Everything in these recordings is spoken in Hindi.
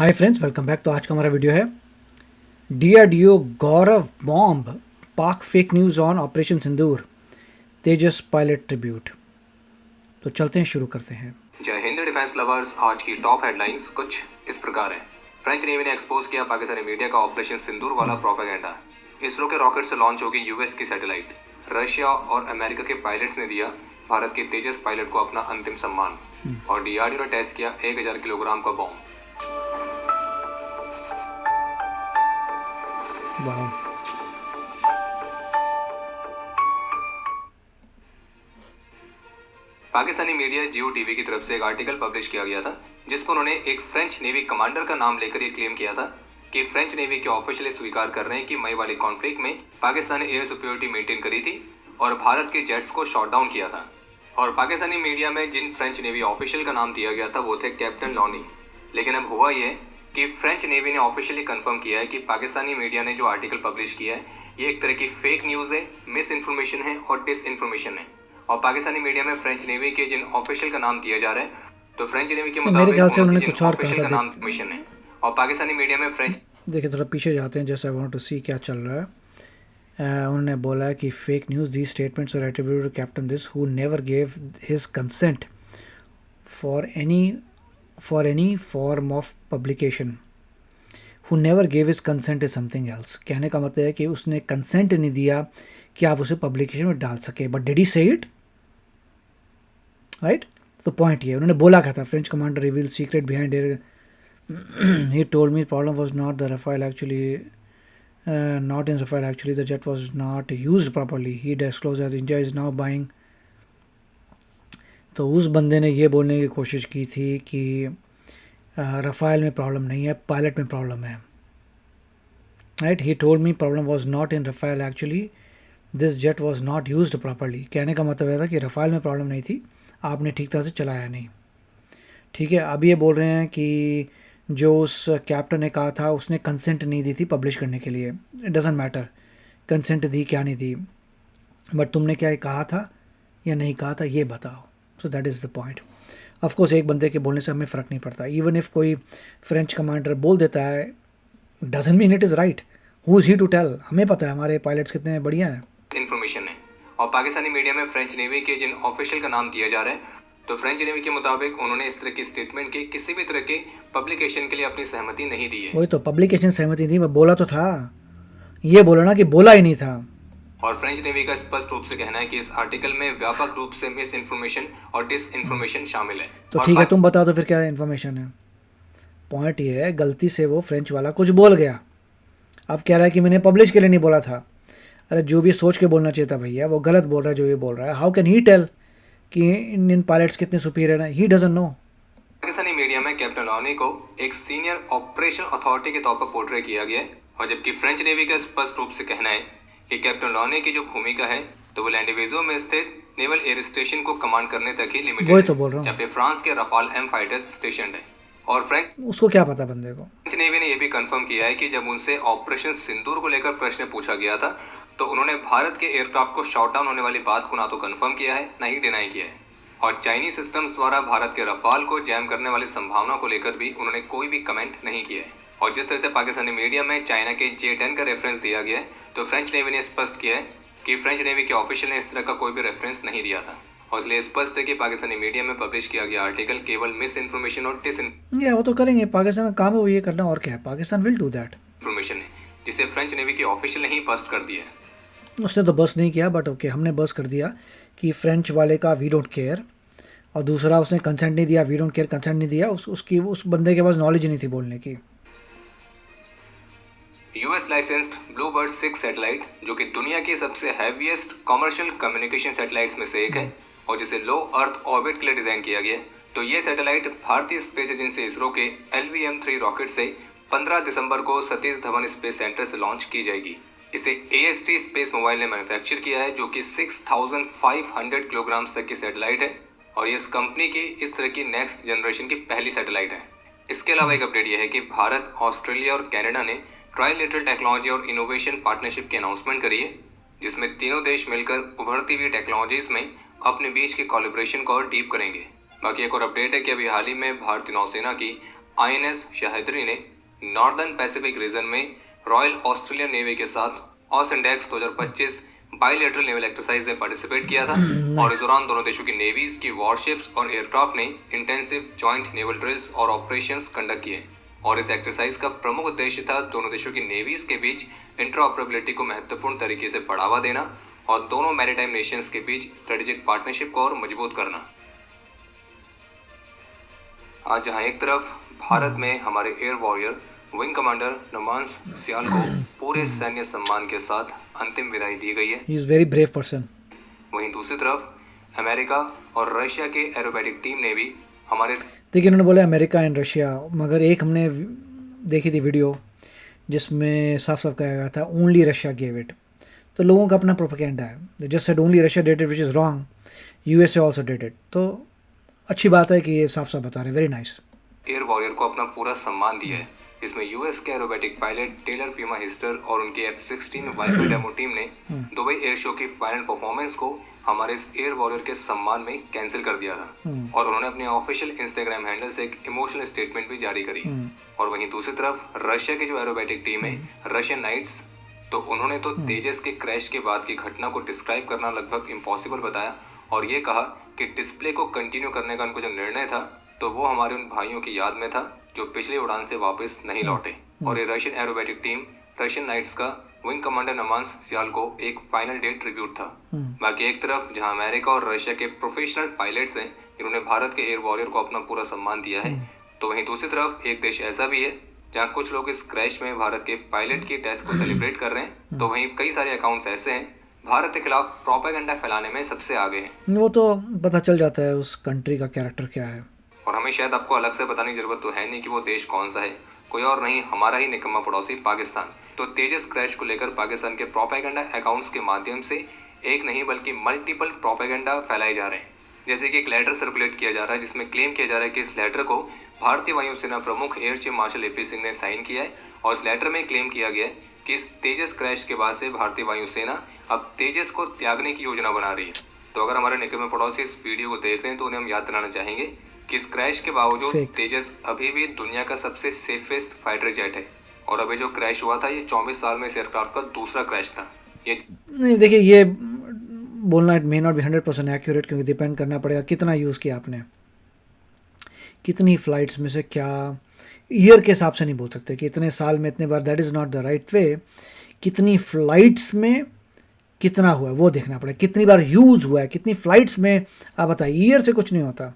Hi friends, welcome back. तो आज का हमारा वीडियो है डीआरडीओ गौरव बॉम्ब पाक fake news on operation Sindoor Tejas pilot tribute. तो चलते हैं, शुरू करते हैं। जय हिंद डिफेंस लवर्स। आज की टॉप हेडलाइंस कुछ इस प्रकार है। फ्रेंच नेवी ने एक्सपोज किया पाकिस्तानी मीडिया का ऑपरेशन सिंदूर वाला प्रोपेगेंडा। इसरो के रॉकेट से लॉन्च होगी यूएस की सैटेलाइट। रशिया और अमेरिका के पायलट्स ने दिया भारत के तेजस पायलट को अपना अंतिम सम्मान। और डीआरडीओ ने टेस्ट किया 1000 किलोग्राम का बॉम्ब। वाह, पाकिस्तानी मीडिया जियो टीवी की तरफ से एक आर्टिकल पब्लिश किया गया था जिसमें उन्होंने एक फ्रेंच नेवी कमांडर का नाम लेकर ये क्लेम किया था कि फ्रेंच नेवी के ऑफिशियली स्वीकार कर रहे हैं कि मई वाले कॉन्फ्लिक्ट में पाकिस्तान ने एयर सुपीरियरिटी मेंटेन करी थी और भारत के जेट्स को शॉट डाउन किया था। और पाकिस्तानी मीडिया में जिन फ्रेंच नेवी ऑफिशियल का नाम दिया गया था वो थे कैप्टन लॉनी। लेकिन अब हुआ ये कि फ्रेंच नेवी ने ऑफिशियली कंफर्म किया है कि पाकिस्तानी मीडिया ने जो आर्टिकल पब्लिश किया है ये एक तरह की फेक न्यूज़ है, मिस इन्फॉर्मेशन है और डिस इन्फॉर्मेशन है। और पाकिस्तानी मीडिया में फ्रेंच नेवी के जिन ऑफिशियल का नाम दिया जा रहा है तो फ्रेंच नेवी के मेरे मुताबिक ख्याल से उन्होंने जिन कुछ और कहा ऑफिशियल था। का नाम मिशन है और पाकिस्तानी मीडिया में फ्रेंच देखिए, थोड़ा पीछे जाते हैं, जैसे आई वांट टू सी क्या चल रहा है। उन्होंने बोला है कि fake news the statements are attributed to captain this who never gave his consent for any form of publication. Who never give his consent is something else. कहने का मतलब है कि उसने कंसेंट नहीं दिया कि आप उसे पब्लिकेशन में डाल सके, बट डिड ही से इट, राइट? तो पॉइंट ये, उन्होंने बोला क्या था, French commander reveal secret behind air. He told me problem was not the Rafale actually, not in Rafale actually the jet was not used properly. He disclose that India is now buying. तो उस बंदे ने ये बोलने की कोशिश की थी कि रफाइल में प्रॉब्लम नहीं है, पायलट में प्रॉब्लम है, right? He told me problem was not in Rafale actually this jet was not used properly. कहने का मतलब था कि रफाइल में प्रॉब्लम नहीं थी, आपने ठीक तरह से चलाया नहीं। ठीक है, अब ये बोल रहे हैं कि जो उस कैप्टन ने कहा था उसने कंसेंट नहीं दी थी पब्लिश करने के लिए। इट डजेंट मैटर कंसेंट दी क्या नहीं दी, बट तुमने क्या कहा था या नहीं कहा था ये बताओ। So that is the point. Of course एक बंदे के बोलने से हमें फ़र्क नहीं पड़ता। इवन इफ़ कोई फ्रेंच कमांडर बोल देता है, doesn't mean it is right. Who is he to tell? हमें पता है हमारे पायलट्स कितने बढ़िया हैं। इन्फॉर्मेशन है। और पाकिस्तानी मीडिया में फ्रेंच नेवी के जिन ऑफिशियल का नाम दिया जा रहा है तो फ्रेंच नेवी के मुताबिक उन्होंने इस तरह की स्टेटमेंट के किसी भी तरह के पब्लिकेशन के लिए अपनी सहमति नहीं दी है। वही तो, पब्लिकेशन सहमति थी, मैं बोला तो था, ये बोलो ना कि बोला ही नहीं था। और फ्रेंच नेवी का स्पष्ट रूप से कहना है कि इस आर्टिकल में व्यापक रूप से मिस इन्फॉर्मेशन और डिस इन्फॉर्मेशन शामिल है। तो और ठीक है, तुम बताओ तो फिर क्या इन्फॉर्मेशन है। पॉइंट ये है, गलती से वो फ्रेंच वाला कुछ बोल गया, अब कह रहा है कि मैंने पब्लिश के लिए नहीं बोला था। अरे जो भी सोच के बोलना चाहिए था भैया, वो गलत बोल रहा है जो ये बोल रहा है। हाउ कैन ही टेल कि इंडियन पायलट्स कितने सुपीरियर हैं? He doesn't know. Pakistani media में कैप्टन लॉनी को एक सीनियर ऑपरेशन अथॉरिटी के तौर पर पोर्ट्रे किया गया है और जबकि फ्रेंच नेवी का स्पष्ट रूप से कहना है कि कैप्टन लॉनी की जो भूमिका है तो वो लैंडीवेजो में स्थित नेवल एयर स्टेशन को कमांड करने तक ही लिमिटेड वही तो बोल रहा हूँ, जबकि फ्रांस के रफाल एम फाइटर्स स्टेशन है। और फ्रेंच उसको क्या पता बंदे को। नेवी ने यह भी कंफर्म किया है कि जब उनसे ऑपरेशन सिंदूर को लेकर प्रश्न पूछा गया था तो उन्होंने भारत के एयरक्राफ्ट को शॉट डाउन होने वाली बात को ना तो कंफर्म किया है ना ही डिनाई किया है। और चाइनीज सिस्टम्स द्वारा भारत के रफाल को जैम करने वाली संभावना को लेकर भी उन्होंने कोई भी कमेंट नहीं किया है। और जिस तरह से पाकिस्तानी मीडिया में चाइना के J-10 का रेफरेंस दिया गया है तो फ्रेंच नेवी ने स्पष्ट किया है कि फ्रेंच नेवी के ऑफिशियल ने इस तरह का कोई भी रेफरेंस नहीं दिया था। और इसलिए स्पष्ट है कि पाकिस्तानी मीडिया में पब्लिश किया गया आर्टिकल केवल मिस इन्फॉर्मेशन और डिस ये वो तो करेंगे, पाकिस्तान का काम है वो ये करना, और क्या है, Pakistan will do that. Information है जिसे फ्रेंच नेवी की ऑफिशियल ने ही बस्ट कर दिया है। उसने तो बस नहीं किया, बट ओके, हमने बस कर दिया कि फ्रेंच वाले का वी डोंट केयर, और दूसरा उसने कंसेंट नहीं दिया, वी डोंट केयर कंसेंट नहीं दिया, उसकी उस बंदे के पास नॉलेज नहीं थी बोलने की। यूएस लाइसेंस्ड ब्लूबर्ड 6 सैटेलाइट जो कि दुनिया की सबसे हैवीएस्ट कमर्शियल कम्युनिकेशन सैटेलाइट्स में से एक है और जिसे लो अर्थ ऑर्बिट के लिए डिजाइन किया गया है। तो ये सैटेलाइट भारतीय स्पेस एजेंसी इसरो के LVM-3 रॉकेट से 15 दिसंबर को सतीश धवन स्पेस सेंटर से लॉन्च की जाएगी। इसे AST स्पेस मोबाइल ने मैन्युफैक्चर किया है जो कि 6500 किलोग्राम तक की सैटेलाइट है और ये इस कंपनी की इस तरह की नेक्स्ट जनरेशन की पहली सैटेलाइट है। इसके अलावा एक अपडेट यह है कि भारत, ऑस्ट्रेलिया और कनाडा ने ट्राइलेटरल टेक्नोलॉजी और इनोवेशन पार्टनरशिप की अनाउंसमेंट करी है जिसमें तीनों देश मिलकर उभरती हुई टेक्नोलॉजीज में अपने बीच के कोलैबोरेशन को और डीप करेंगे। बाकी एक और अपडेट है कि अभी हाल ही में भारतीय नौसेना की INS शाहिदरी ने नॉर्दर्न पैसिफिक रीजन में रॉयल ऑस्ट्रेलियन नेवी के साथ ऑसइंडेक्स 2025 बाइलेटरल नेवल एक्सरसाइज में पार्टिसिपेट किया था और इस दौरान दोनों देशों की नेवीज की वॉरशिप्स और एयरक्राफ्ट ने इंटेंसिव जॉइंट नेवल ड्रिल्स और ऑपरेशंस कंडक्ट किए और इस एक्सरसाइज का प्रमुख उद्देश्य था दोनों देशों की नेवीज के बीच इंटरऑपरेबिलिटी को महत्वपूर्ण तरीके से बढ़ावा देना और दोनों मैरीटाइम नेशंस के बीच स्ट्रेटेजिक पार्टनरशिप को और मजबूत करना। आज जहां एक तरफ भारत में हमारे air warrior wing commander Namansh Syal को पूरे सैन्य सम्मान के साथ अंतिम विदाई दी गई है, he is very brave person, वहीं दूसरी तरफ अमेरिका और रशिया के एरोबेटिक टीम ने भी हमारे देखिए उन्होंने बोला अमेरिका एंड रशिया, मगर एक हमने देखी थी वीडियो जिसमें साफ साफ कहा गया था ओनली रशिया गेव इट। तो लोगों का अपना प्रोपेगेंडा है, just said only Russia did it which is wrong, USA also did it. तो अच्छी बात है कि ये साफ साफ बता रहे हैं, वेरी नाइस। एयर वॉरियर को अपना पूरा सम्मान दिया है। इसमें यूएस के एरोबेटिक पायलट टेलर फीमा हिस्टर और उनकी F-16 वाइपर डेमो टीम ने दुबई एयर शो की फाइनल परफॉर्मेंस को हमारे इस एयर वॉरियर के सम्मान में कैंसिल कर दिया था और उन्होंने अपने ऑफिशियल इंस्टाग्राम हैंडल से एक इमोशनल स्टेटमेंट भी जारी करी। और वहीं दूसरी तरफ रशिया की जो एरोबेटिक टीम है रशियन नाइट्स, तो उन्होंने तो तेजस के क्रैश के बाद की घटना को डिस्क्राइब करना लगभग इम्पॉसिबल बताया और ये कहा कि डिस्प्ले को कंटिन्यू करने का उनको जो निर्णय था तो वो हमारे उन भाइयों की याद में था जो पिछली उड़ान से वापस नहीं लौटे। और ये Russian aerobatic team Russian Knights का विंग कमांडर नमांस सियाल को एक फाइनल डे ट्रिब्यूट था। बाकी एक तरफ जहां अमेरिका और रशिया के प्रोफेशनल पायलट्स हैं जिन्होंने भारत के एयर वॉरियर को अपना पूरा सम्मान दिया है, तो वहीं दूसरी तरफ एक देश ऐसा भी है जहां कुछ लोग इस क्रैश में भारत के पायलट की डेथ को सेलिब्रेट कर रहे हैं। तो वहीं कई सारे अकाउंट्स ऐसे हैं भारत के खिलाफ प्रोपेगेंडा फैलाने में सबसे आगे हैं। वो तो पता चल जाता है उस कंट्री का कैरेक्टर क्या है। और हमें शायद आपको अलग से बताने की जरूरत तो है नहीं कि वो देश कौन सा है, कोई और नहीं हमारा ही निकम्मा पड़ोसी पाकिस्तान। तो तेजस क्रैश को लेकर पाकिस्तान के प्रोपेगेंडा अकाउंट्स के माध्यम से एक नहीं बल्कि मल्टीपल प्रोपेगेंडा फैलाए जा रहे हैं। जैसे कि एक लेटर सर्कुलेट किया जा रहा है जिसमें क्लेम किया जा रहा है कि इस लेटर को भारतीय वायुसेना प्रमुख air chief marshal AP Singh ने साइन किया है और इस लेटर में क्लेम किया गया है कि इस तेजस क्रैश के बाद से भारतीय वायुसेना अब तेजस को त्यागने की योजना बना रही है। तो अगर हमारे निकट में पड़ोसी इस वीडियो को देख रहे हैं तो उन्हें हम याद दिलाना चाहेंगे कि इस क्रैश के बावजूद तेजस अभी भी दुनिया का सबसे सेफेस्ट फाइटर जेट है और अभी जो क्रैश हुआ था ये 24 साल में इस एयरक्राफ्ट का दूसरा क्रैश था। ये नहीं देखिए ये बोलना it may not be 100% accurate, क्योंकि डिपेंड करना पड़ेगा कितना यूज़ किया आपने, कितनी फ़्लाइट्स में से क्या, ईयर के हिसाब से नहीं बोल सकते कि इतने साल में इतने बार, that is not the right way. कितनी फ़्लाइट्स में कितना हुआ है वो देखना पड़ेगा, कितनी बार यूज़ हुआ है, कितनी फ़्लाइट्स में। आप बताइए, ईयर से कुछ नहीं होता।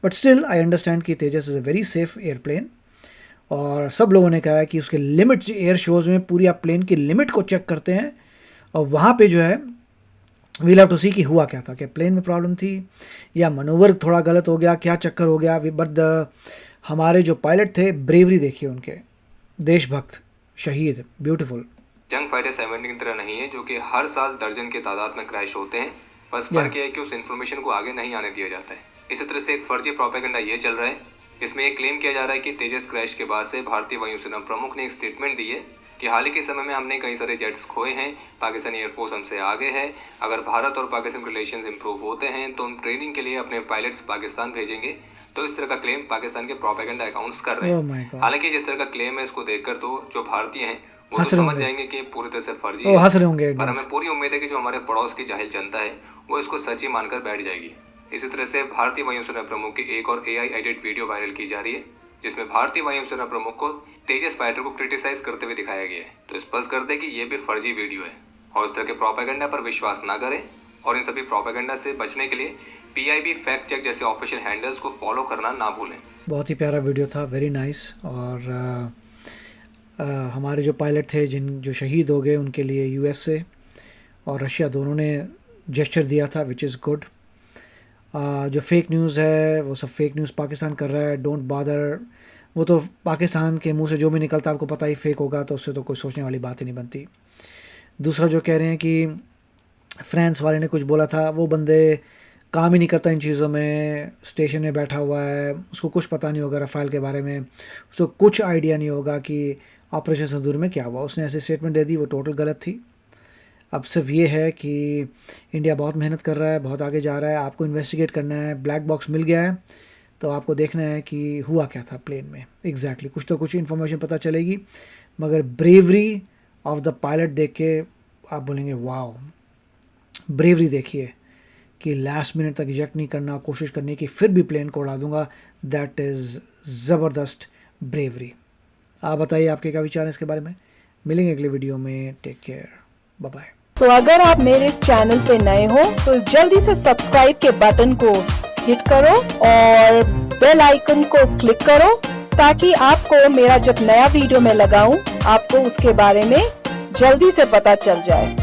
बट स्टिल आई अंडरस्टैंड कि Tejas is a very safe airplane और सब लोगों ने कहा है कि उसके लिमिट, एयर शोज़ में पूरी आप प्लेन की लिमिट को चेक करते हैं और वहाँ पे जो है वील हैव टू सी कि हुआ क्या था, क्या प्लेन में प्रॉब्लम थी या मनोवर थोड़ा गलत हो गया, क्या चक्कर हो गया। बट हमारे जो पायलट थे, ब्रेवरी देखिए उनके, देशभक्त, शहीद, ब्यूटीफुल। जंग फाइटर 17 की तरह नहीं है जो कि हर साल दर्जन की तादाद में क्रैश होते हैं, बस फर्क यह है कि उस इन्फॉर्मेशन को आगे नहीं आने दिया जाता है। इसी तरह से एक फर्जी प्रोपेगेंडा ये चल रहा है, इसमें एक क्लेम किया जा रहा है कि तेजस क्रैश के बाद से भारतीय वायुसेना प्रमुख ने एक स्टेटमेंट दी है कि हाल ही के समय में हमने कई सारे जेट्स खोए हैं, पाकिस्तानी एयरफोर्स हमसे आगे है, अगर भारत और पाकिस्तान रिलेशंस इंप्रूव होते हैं तो हम ट्रेनिंग के लिए अपने पायलट्स पाकिस्तान भेजेंगे। तो इस तरह का क्लेम पाकिस्तान के प्रोपेगेंडा अकाउंट्स कर रहे हैं। हालांकि जिस तरह का क्लेम है इसको देखकर तो जो भारतीय हैं वो तो समझ जाएंगे कि पूरी तरह से फर्जी है, पर हमें पूरी उम्मीद है कि जो हमारे पड़ोस की जाहिल जनता है वो इसको सच ही मानकर बैठ जाएगी। इसी तरह से भारतीय वायुसेना प्रमुख की एक और AI एडिट वीडियो वायरल की जा रही है जिसमें भारतीय वायुसेना प्रमुख को तेजस फाइटर को क्रिटिसाइज करते हुए दिखाया गया है। तो स्पष्ट कर दे कि ये भी फर्जी वीडियो है और इस तरह के प्रोपेगेंडा पर विश्वास ना करें और इन सभी प्रोपेगेंडा से बचने के लिए PIB फैक्ट चेक जैसे ऑफिशियल हैंडल्स को फॉलो करना ना भूलें। बहुत ही प्यारा वीडियो था, वेरी नाइस। और हमारे जो पायलट थे जो शहीद हो गए, उनके लिए USA और रशिया दोनों ने जेस्चर दिया था, विच इज़ गुड। जो फेक न्यूज़ है वो सब फेक न्यूज़ पाकिस्तान कर रहा है, डोंट बादर। वो तो पाकिस्तान के मुंह से जो भी निकलता है आपको पता ही फेक होगा, तो उससे तो कोई सोचने वाली बात ही नहीं बनती। दूसरा जो कह रहे हैं कि फ्रांस वाले ने कुछ बोला था, वो बंदे काम ही नहीं करता इन चीज़ों में, स्टेशन में बैठा हुआ है, उसको कुछ पता नहीं होगा रफ़ाल के बारे में, उसको कुछ आइडिया नहीं होगा कि ऑपरेशन सिंदूर में क्या हुआ। उसने ऐसी स्टेटमेंट दे दी, वो टोटल गलत थी। अब सिर्फ ये है कि इंडिया बहुत मेहनत कर रहा है, बहुत आगे जा रहा है, आपको इन्वेस्टिगेट करना है, ब्लैक बॉक्स मिल गया है तो आपको देखना है कि हुआ क्या था प्लेन में एग्जैक्टली कुछ तो कुछ इन्फॉर्मेशन पता चलेगी, मगर ब्रेवरी ऑफ द पायलट देख के आप बोलेंगे वाओ, ब्रेवरी देखिए कि लास्ट मिनट तक इजेक्ट नहीं करना, कोशिश करनी कि फिर भी प्लेन को उड़ा दूंगा, दैट इज़ ज़बरदस्त ब्रेवरी। आप बताइए आपके क्या विचार हैं इसके बारे में। मिलेंगे अगले वीडियो में, टेक केयर, बाय बाय। तो अगर आप मेरे इस चैनल पे नए हो तो जल्दी से सब्सक्राइब के बटन को हिट करो और बेल आइकन को क्लिक करो, ताकि आपको मेरा जब नया वीडियो मैं लगाऊं आपको उसके बारे में जल्दी से पता चल जाए।